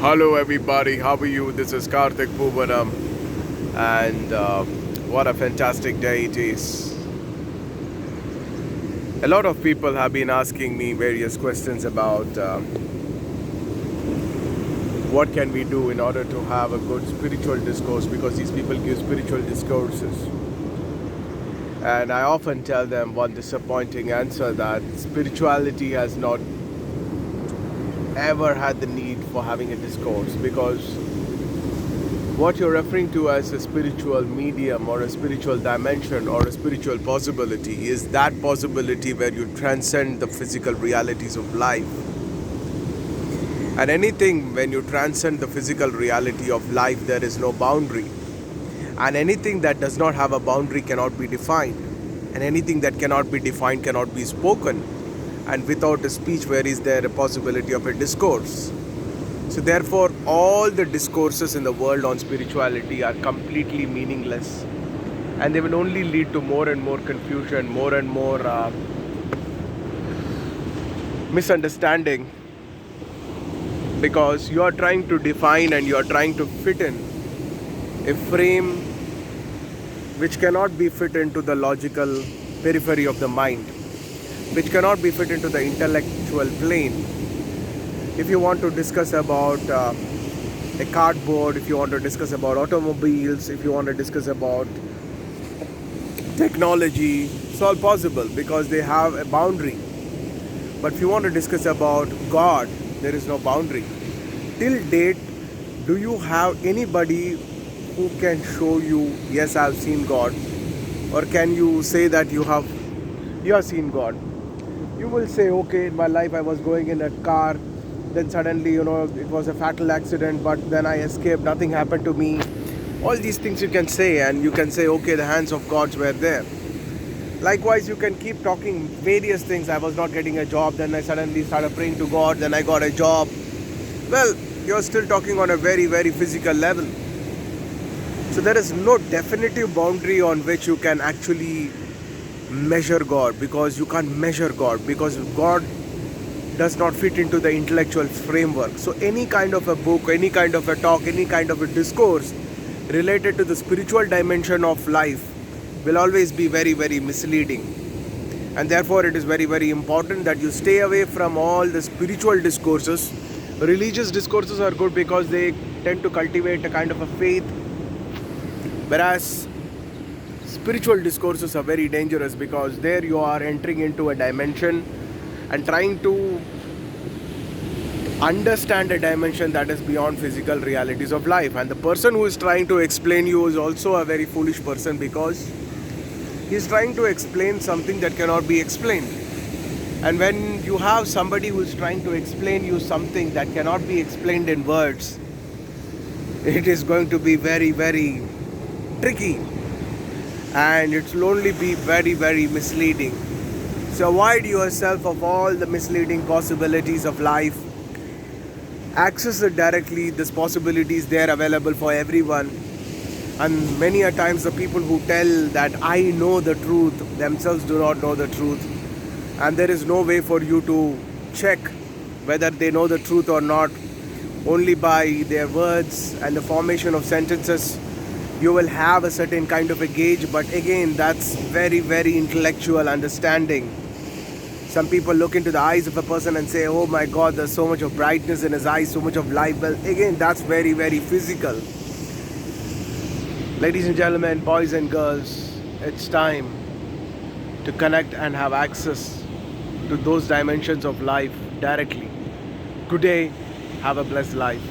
Hello, everybody. How are you? This is Karthik Puvanam, and what a fantastic day it is. A lot of people have been asking me various questions about what can we do in order to have a good spiritual discourse, because these people give spiritual discourses. And I often tell them one disappointing answer, that spirituality has not ever had the need for having a discourse, because what you're referring to as a spiritual medium or a spiritual dimension or a spiritual possibility is that possibility where you transcend the physical realities of life. And anything, when you transcend the physical reality of life, there is no boundary. And anything that does not have a boundary cannot be defined. And anything that cannot be defined cannot be spoken. And without a speech, where is there a possibility of a discourse? So therefore, all the discourses in the world on spirituality are completely meaningless. And they will only lead to more and more confusion, more and more misunderstanding. Because you are trying to define and you are trying to fit in a frame which cannot be fit into the logical periphery of the mind, which cannot be fit into the intellectual plane. If you want to discuss about a cardboard, if you want to discuss about automobiles, if you want to discuss about technology, it's all possible because they have a boundary. But if you want to discuss about God, there is no boundary. Till date, do you have anybody who can show you, yes, I've seen God? Or can you say that you have seen God? You will say, okay, in my life I was going in a car, then suddenly, it was a fatal accident, but then I escaped, nothing happened to me. All these things you can say, and you can say, okay, the hands of God were there. Likewise, you can keep talking various things. I was not getting a job, then I suddenly started praying to God, then I got a job. Well, you're still talking on a very, very physical level. So there is no definitive boundary on which you can actually measure God, because you can't measure God, because God does not fit into the intellectual framework. So any kind of a book, any kind of a talk, any kind of a discourse related to the spiritual dimension of life will always be very, very misleading. And therefore it is very, very important that you stay away from all the spiritual discourses. Religious discourses are good because they tend to cultivate a kind of a faith, whereas spiritual discourses are very dangerous, because there you are entering into a dimension and trying to understand a dimension that is beyond physical realities of life. And the person who is trying to explain you is also a very foolish person, because he is trying to explain something that cannot be explained. And when you have somebody who is trying to explain you something that cannot be explained in words, it is going to be very, very tricky, and it will only be very, very misleading. So avoid yourself of all the misleading possibilities of life. Access it directly. This possibility is there available for everyone. And many a times the people who tell that I know the truth themselves do not know the truth. And there is no way for you to check whether they know the truth or not. Only by their words and the formation of sentences you will have a certain kind of a gauge. But again, that's very, very intellectual understanding. Some people look into the eyes of a person and say, oh my God, there's so much of brightness in his eyes, so much of light. Well, again, that's very, very physical. Ladies and gentlemen, boys and girls, it's time to connect and have access to those dimensions of life directly. Good day. Have a blessed life.